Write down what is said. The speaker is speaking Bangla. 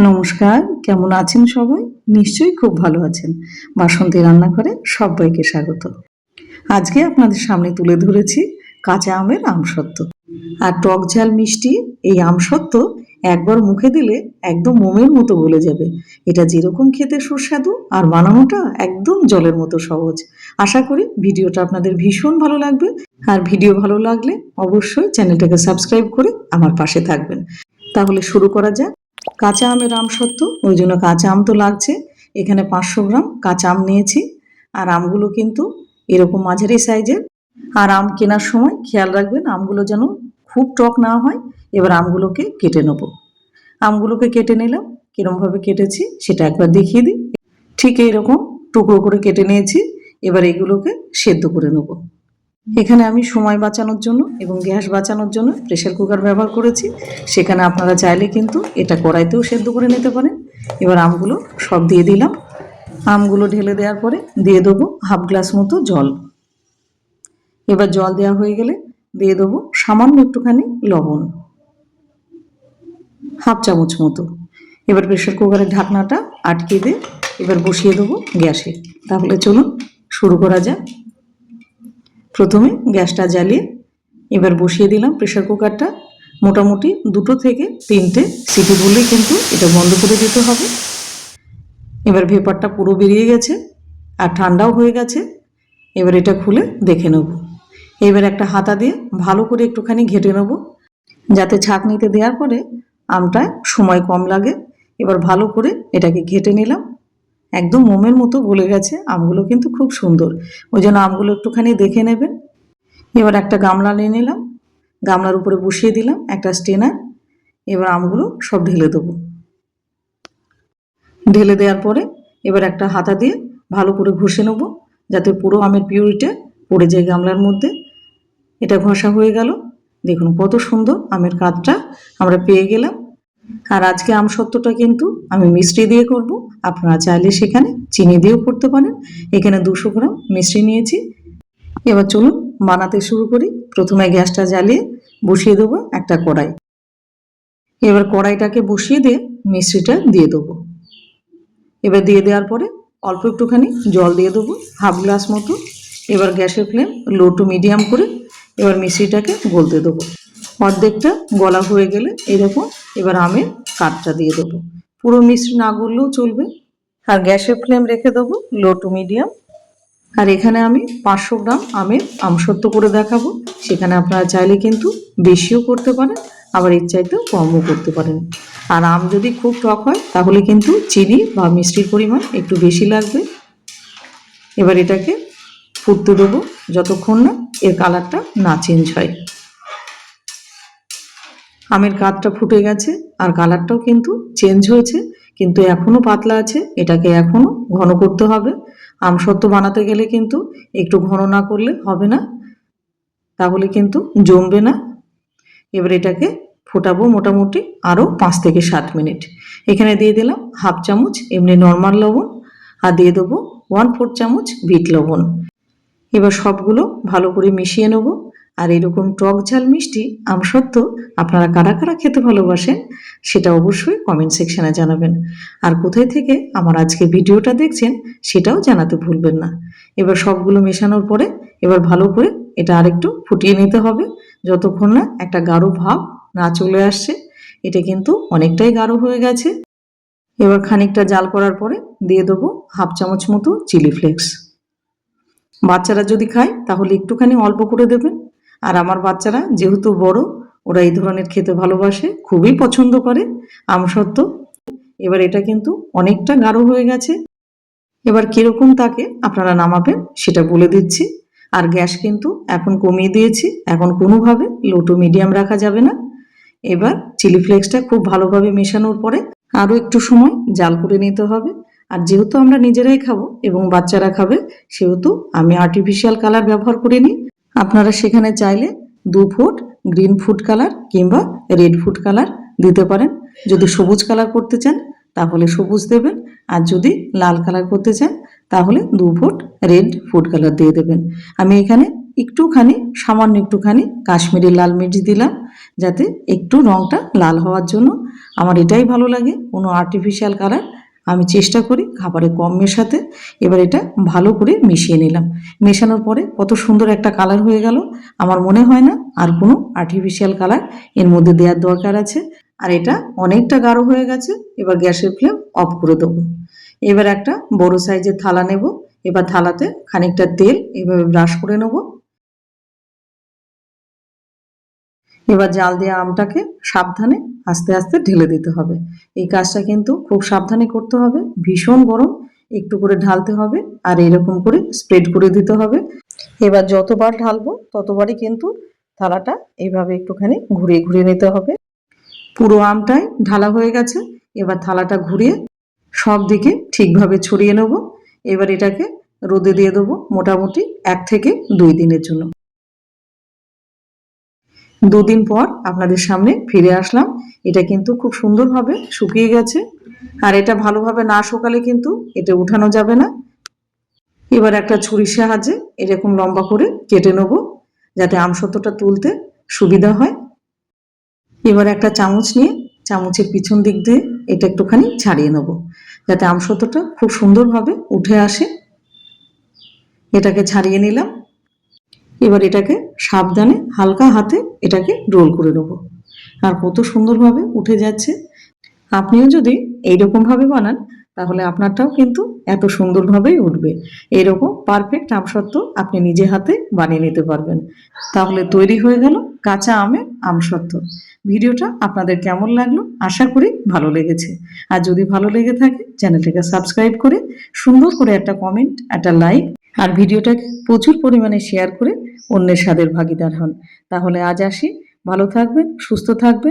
নমস্কার, কেমন আছেন সবাই? নিশ্চয়ই খুব ভালো আছেন। বাসন্তী রান্নাঘরে সবাইকে স্বাগত। আজকে আপনাদের সামনে তুলে ধরেছি কাঁচা আমের আমসত্ত্ব। আর টক ঝাল মিষ্টি এই আমসত্ত্ব একবার মুখে দিলে একদম মোমের মতো গলে যাবে। এটা যেরকম খেতে সুস্বাদু আর বানানোটা একদম জলের মতো সহজ। আশা করি ভিডিওটা আপনাদের ভীষণ ভালো লাগবে। আর ভিডিও ভালো লাগলে অবশ্যই চ্যানেলটাকে সাবস্ক্রাইব করে আমার পাশে থাকবেন। তাহলে শুরু করা যাক। কাঁচা আমের আমসত্ত্ব, ওই জন্য কাঁচা আম তো লাগছে। এখানে 500 গ্রাম কাঁচা আম নিয়েছি। আর আমগুলো কিন্তু এরকম মাঝারি সাইজের। আর আম কেনার সময় খেয়াল রাখবেন আমগুলো যেন খুব টক না হয়। এবার আমগুলোকে কেটে নেব। আমগুলোকে কেটে নিলাম। কিরমভাবে কেটেছি সেটা একবার দেখিয়ে দিই। ঠিক এইরকম টুকরো করে কেটে নিয়েছি। এবার এগুলোকে সেদ্ধ করে নেব। এখানে আমি সময় বাঁচানোর জন্য এবং গ্যাস বাঁচানোর জন্য প্রেসার কুকার ব্যবহার করেছি। সেখানে আপনারা চাইলে কিন্তু এটা কড়াইতেও সেদ্ধ করে নিতে পারেন। এবার আমগুলো সব দিয়ে দিলাম। আমগুলো ঢেলে দেওয়ার পরে দিয়ে দেবো হাফ গ্লাস মতো জল। এবার জল দেওয়া হয়ে গেলে দিয়ে দেবো সামান্য একটুখানি লবণ, হাফ চামচ মতো। এবার প্রেসার কুকারের ঢাকনাটা আটকে দিয়ে এবার বসিয়ে দেবো গ্যাসে। তাহলে চলুন শুরু করা যাক। প্রথমে গ্যাসটা জ্বালিয়ে এবার বসিয়ে দিলাম প্রেসার কুকারটা। মোটামুটি 2 থেকে 3টে সিটি বললেই কিন্তু এটা বন্ধ করে দিতে হবে। এবার ভেপারটা পুরো বেরিয়ে গেছে আর ঠান্ডাও হয়ে গেছে। এবার এটা খুলে দেখে নেব। এবার একটা হাতা দিয়ে ভালো করে একটুখানি ঘেটে নেব, যাতে ছাঁকনিতে দেওয়ার পরে আমটায় সময় কম লাগে। এবার ভালো করে এটাকে ঘেটে নিলাম। একদম মোমের মতো গলে গেছে। আমগুলো কিন্তু খুব সুন্দর, ওই জন্য আমগুলো একটুখানি দেখে নেবেন। এবার একটা গামলা নিয়ে নিলাম, গামলার উপরে বসিয়ে দিলাম একটা স্টেনার। এবার আমগুলো সব ঢেলে দেবো। ঢেলে দেওয়ার পরে এবার একটা হাতা দিয়ে ভালো করে ঘষে নেব, যাতে পুরো আমের পিউরিটা পড়ে যায় গামলার মধ্যে। এটা ঘষা হয়ে গেল। দেখুন কত সুন্দর আমের কাতটা আমরা পেয়ে গেলাম। আর আজকে আমসত্ত্বটা কিন্তু আমি মিষ্টি দিয়ে করব। আপনারা চাইলে সেখানে চিনি দিয়েও করতে পারেন। এখানে 200 গ্রাম মিষ্টি নিয়েছি। এবার চলুন বানাতে শুরু করি। প্রথমে গ্যাসটা জ্বালিয়ে বসিয়ে দেবো একটা কড়াই। এবার কড়াইটাকে বসিয়ে দিয়ে মিষ্টিটা দিয়ে দেবো। এবার দিয়ে দেওয়ার পরে অল্প একটুখানি জল দিয়ে দেবো, হাফ গ্লাস মতো। এবার গ্যাসের ফ্লেম লো টু মিডিয়াম করে এবার মিষ্টিটাকে গলতে দেবো। অর্ধেকটা গলা হয়ে গেলে এরকম এবার আমের কাঠটা দিয়ে দেবো। পুরো মিষ্টি না গললেও চলবে। আর গ্যাসের ফ্লেম রেখে দেবো লো টু মিডিয়াম। আর এখানে আমি 500 গ্রাম আমের আমসত্ত্ব করে দেখাবো। সেখানে আপনারা চাইলে কিন্তু বেশিও করতে পারেন, আবার এর চাইতেও কমও করতে পারেন। আর আম যদি খুব টক হয় তাহলে কিন্তু চিনি বা মিষ্টির পরিমাণ একটু বেশি লাগবে। এবার এটাকে ফুটতে দেবো যতক্ষণ না এর কালারটা না চেঞ্জ হয়। আমের কাঠটা ফুটে গেছে আর কালারটাও কিন্তু চেঞ্জ হয়েছে, কিন্তু এখনও পাতলা আছে। এটাকে এখনও ঘন করতে হবে। আমসত্ত্ব বানাতে গেলে কিন্তু একটু ঘন না করলে হবে না, তাহলে কিন্তু জমবে না। এবার এটাকে ফোটাবো মোটামুটি আরও 5 থেকে 7 মিনিট। এখানে দিয়ে দিলাম হাফ চামচ এমনি নর্মাল লবণ, আর দিয়ে দেবো 1/4 চামচ বিট লবণ। এবার সবগুলো ভালো করে মিশিয়ে নেব। আর এরকম টক ঝাল মিষ্টি আমসত্ত্ব আপনারা কারা কারা খেতে ভালোবাসেন সেটা অবশ্যই কমেন্ট সেকশনে জানাবেন। আর কোথায় থেকে আমার আজকে ভিডিওটা দেখছেন সেটাও জানাতে ভুলবেন না। এবার সবগুলো মেশানোর পরে এবার ভালো করে এটা আরেকটু ফুটিয়ে নিতে হবে, যতক্ষণ না একটা গাঢ় ভাব না চলে আসছে। এটা কিন্তু অনেকটাই গাঢ় হয়ে গেছে। এবার খানিকটা জাল করার পরে দিয়ে দেবো হাফ চামচ মতো চিলি ফ্লেক্স। বাচ্চারা যদি খায় তাহলে একটুখানি অল্প করে দেবেন। আর আমার বাচ্চারা যেহেতু বড়, ওরা এই ধরনের খেতে ভালোবাসে, খুবই পছন্দ করে আমসত্ত্ব। এবার এটা কিন্তু অনেকটা গাঢ় হয়ে গেছে। এবার কীরকম তাকে আপনারা নামাবেন সেটা বলে দিচ্ছি। আর গ্যাস কিন্তু এখন কমিয়ে দিয়েছি, এখন কোনোভাবে লো টু মিডিয়াম রাখা যাবে না। এবার চিলি ফ্লেক্সটা খুব ভালোভাবে মেশানোর পরে আরও একটু সময় জাল করে নিতে হবে। আর যেহেতু আমরা নিজেরাই খাবো এবং বাচ্চারা খাবে, সেহেতু আমি আর্টিফিশিয়াল কালার ব্যবহার করিনি। আপনারা সেখানে চাইলে 2 ফুট গ্রিন ফুড কালার কিংবা রেড ফুড কালার দিতে পারেন। যদি সবুজ কালার করতে চান তাহলে সবুজ দেবেন, আর যদি লাল কালার করতে চান তাহলে 2 ফুট রেড ফুড কালার দিয়ে দেবেন। আমি এখানে একটুখানি সামান্য একটুখানি কাশ্মীরি লাল মির্চ দিলাম, যাতে একটু রঙটা লাল হওয়ার জন্য। আমার এটাই ভালো লাগে, কোনো আর্টিফিশিয়াল কালার আমি চেষ্টা করি খাবারে কম মেশাতে। এবার এটা ভালো করে মিশিয়ে নিলাম। মেশানোর পরে কত সুন্দর একটা কালার হয়ে গেল। আমার মনে হয় না আর কোনো আর্টিফিশিয়াল কালার এর মধ্যে দেওয়ার দরকার আছে। আর এটা অনেকটা গাঢ় হয়ে গেছে। এবার গ্যাসের ফ্লেম অফ করে দেবো। এবার একটা বড় সাইজের থালা নেব। এবার থালাতে খানিকটা তেল এভাবে ব্রাশ করে নেব। এবার জাল দেওয়া আমটাকে সাবধানে আস্তে আস্তে ঢেলে দিতে হবে। এই কাজটা কিন্তু খুব সাবধানে করতে হবে, ভীষণ গরম, একটু করে ঢালতে হবে আর এরকম করে স্প্রেড করে দিতে হবে। এবার যতবার ঢালবো ততবারই কিন্তু থালাটা এইভাবে একটুখানি ঘুরিয়ে ঘুরিয়ে নিতে হবে। পুরো আমটাই ঢালা হয়ে গেছে। এবার থালাটা ঘুরিয়ে সব দিকে ঠিকভাবে ছড়িয়ে নেব। এবার এটাকে রোদে দিয়ে দেবো মোটামুটি 1 থেকে 2 দিনের জন্য। 2 দিন পর আপনাদের সামনে ফিরে আসলাম। এটা কিন্তু খুব সুন্দরভাবে শুকিয়ে গেছে। আর এটা ভালোভাবে না শুকালে কিন্তু এটা উঠানো যাবে না। এবার একটা ছুরির সাহায্যে এরকম লম্বা করে কেটে নেব, যাতে আমসত্ত্বটা তুলতে সুবিধা হয়। এবার একটা চামচ নিয়ে চামচের পিছন দিক দিয়ে এটা একটুখানি ছাড়িয়ে নেব, যাতে আমসত্ত্বটা খুব সুন্দরভাবে উঠে আসে। এটাকে ছাড়িয়ে নিলাম। এবার এটাকে সাবধানে হালকা হাতে এটাকে রোল করে নেব। আর কত সুন্দরভাবে উঠে যাচ্ছে। আপনিও যদি এইরকমভাবে বানান তাহলে আপনারটাও কিন্তু এত সুন্দরভাবেই উঠবে। এরকম পারফেক্ট আমসত্ত্ব আপনি নিজে হাতে বানিয়ে নিতে পারবেন। তাহলে তৈরি হয়ে গেল কাঁচা আমের আমসত্ত্ব। ভিডিওটা আপনাদের কেমন লাগলো? আশা করি ভালো লেগেছে। আর যদি ভালো লেগে থাকে চ্যানেলটাকে সাবস্ক্রাইব করে সুন্দর করে একটা কমেন্ট, একটা লাইক আর ভিডিওটাকে প্রচুর পরিমাণে শেয়ার করে অন্যের স্বাদের ভাগিদার হন। তাহলে আজ আসি, ভালো থাকবেন, সুস্থ থাকবেন।